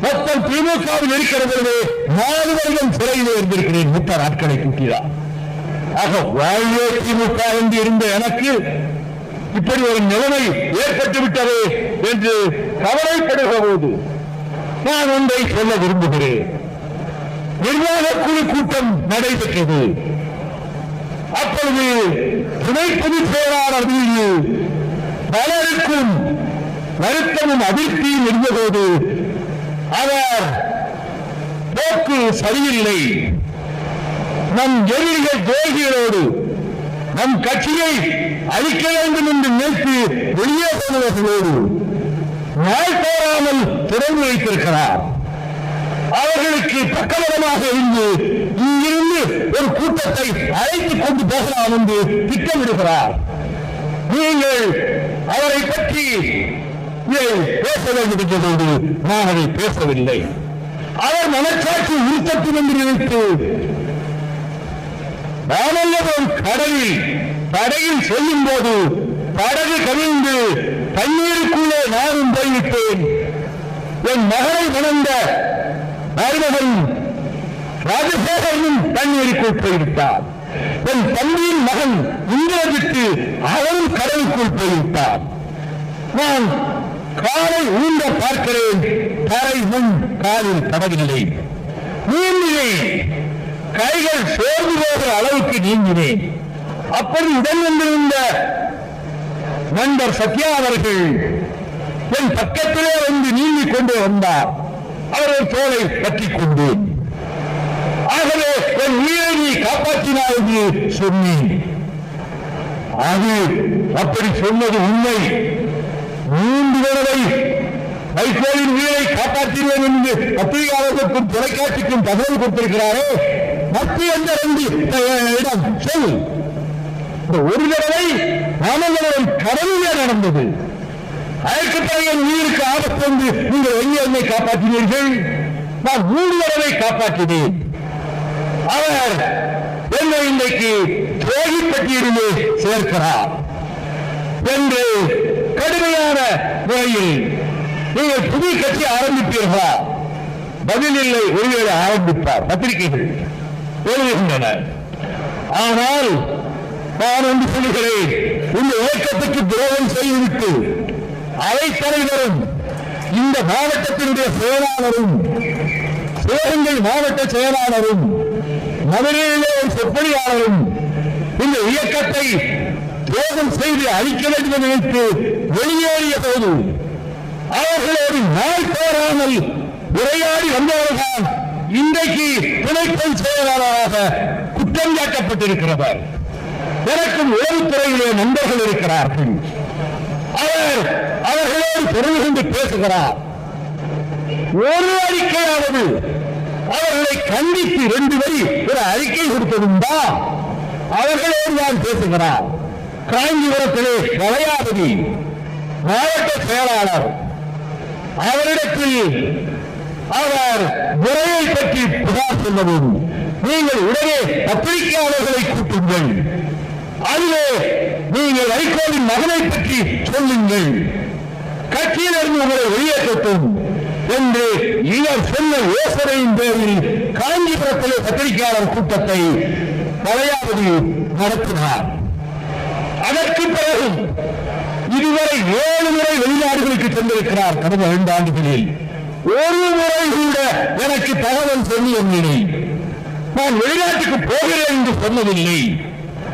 மொத்தம் திமுகவில் இருக்கிறது 4 வருடம் சிறையில் இருந்திருக்கிறேன். 30 நாட்களை கூட்டினார். ஆக வாழ்வே திமுக என்று இருந்த எனக்கு இப்படி ஒரு நிலைமை ஏற்பட்டு விட்டது என்று கவலைப்படுகிற போது நான் ஒன்றை சொல்ல விரும்புகிறேன். நிர்வாக குழு கூட்டம் நடைபெற்றது. அப்பொழுது துணை பொதுச் செயலாளர் மீது பலருக்கும் வருத்தமும் அதிர்ச்சியும் இருந்தபோது அவர் போக்கு சரியில்லை, நம் எதிரிகள் துரோகிகளோடு நம் கட்சியை அழிக்க வேண்டும் என்று நினைத்து வெளியே போனவர்களோடு நாள் தோறாமல் தொடர்பு வைத்திருக்கிறார். அவர்களுக்கு பக்கபலமாக இருந்து இங்கிருந்து ஒரு கூட்டத்தை அழைத்துக் கொண்டு போகலாம் என்று திட்டமிடுகிறார். நீங்கள் அவரை பற்றி பேச வேண்டும் என்றதோடு நான் அதை பேசவில்லை. அவர் மனச்சாட்சி உறுத்தட்டும் என்று நினைத்து நாமெல்லாம் கடலில் செல்லும் போது படகு கவிழ்ந்து தண்ணீருக்குள்ளே நானும் போய்விட்டேன். என் மகனை மணந்த மருமகன் ராஜசேகரனும் தண்ணீருக்குள் போய்விட்டார். என் தம்பியின் மகன் இந்திரஜித்து அவரும் கடலுக்குள் போய்விட்டார். நான் காலை ஊன்ற பார்க்கிறேன், தரை முன் காலில் படவில்லை. நீந்தினேன், கைகள் சோர்ந்து போகிற அளவுக்கு நீந்தினேன். அப்படி உடன் வந்திருந்த நண்பர் சத்யா அவர்கள் என் பக்கத்திலே வந்து நீந்திக் கொண்டு வந்தார். அவர்கள் தோளை பற்றிக் கொண்டேன். ஆகவே என் உயிரை நீ காப்பாற்றினாய் என்று சொன்னேன். அது அப்படி சொன்னது உண்மை. 3 தடவை வைகோலின் உயிரை காப்பாற்றினேன் என்று பத்திரிகையாளர்களுக்கும் தொலைக்காட்சிக்கும் தகவல் கொடுத்திருக்கிறாரே, மத்திய எந்த 2 இடம் சொல். ஒரு தடவை ராமநாதன் கடலிலே நடந்தது. அதற்கு பிறகு என் உயிருக்கு ஆபத்து வந்து நீங்கள் என்னை காப்பாற்றினீர்கள். நான் 3 தடவை காப்பாற்றினேன். அவர் என்னை இன்றைக்கு துரோகி பட்டியலிலே சேர்க்கிறார் என்று கடுமையான முறையில் நீங்கள் புதிய கட்சி ஆரம்பிப்பீர்களா? பதில் இல்லை. ஒருவேளை ஆரம்பிப்பார், பத்திரிகைகள் எழுதுகின்றன. ஆனால் நான் ஒன்று சொல்லுகிறேன், இந்த இயக்கத்துக்கு துரோகம் செய்துவிட்டு அவைத் தலைவரும் இந்த மாவட்டத்தினுடைய செயலாளரும் சிவகங்கை மாவட்ட செயலாளரும் மதுரையிலே ஒரு சொற்பொழியாளரும் இந்த இயக்கத்தை துரோகம் செய்து அழிக்க வேண்டும் என்று நினைத்து வெளியேறிய போது அவர்களோடு நாள் தோறாமல் உரையாடி வந்தவர்கள் இன்றைக்கு துணை பொதுச் செயலாளராக குற்றம் சாட்டப்பட்டிருக்கிறவர். எனக்கும் உளவுத்துறையிலே நண்பர்கள் இருக்கிறார்கள். அவர்களோடு தொடர்பு கொண்டு பேசுகிறார். ஒரு அறிக்கையாவது அவர்களை கண்டித்து 2 வரி ஒரு அறிக்கை கொடுத்ததுண்டா? அவர்களோடு தான் பேசுகிறார். காஞ்சிபுரத்திலே கலையாபதி மாவட்ட செயலாளர், அவரிடத்தில் அவர் முறையை பற்றி புகார் சொல்லவும் நீங்கள் உடனே பத்திரிகையாளர்களை கூட்டுங்கள், அதிலே நீங்கள் வைகோலின் மகனை பற்றி சொல்லுங்கள், கட்சியிலிருந்து உங்களை வெளியேற்றட்டும் என்று இவர் சொன்ன யோசனையின் பேரில் காஞ்சிபுரத்திலே பத்திரிகையாளர் கூட்டத்தை கலையாபதி நடத்தினார். அதற்கு பிறகு இதுவரை 7 முறை வெளிநாடுகளுக்கு சென்றிருக்கிறார். கடந்த 2 ஆண்டுகளில் ஒரு முறை கூட எனக்கு தகவல் சொல்லி என்னில்லை. நான் வெளிநாட்டுக்கு போகிறேன் என்று சொன்னதில்லை.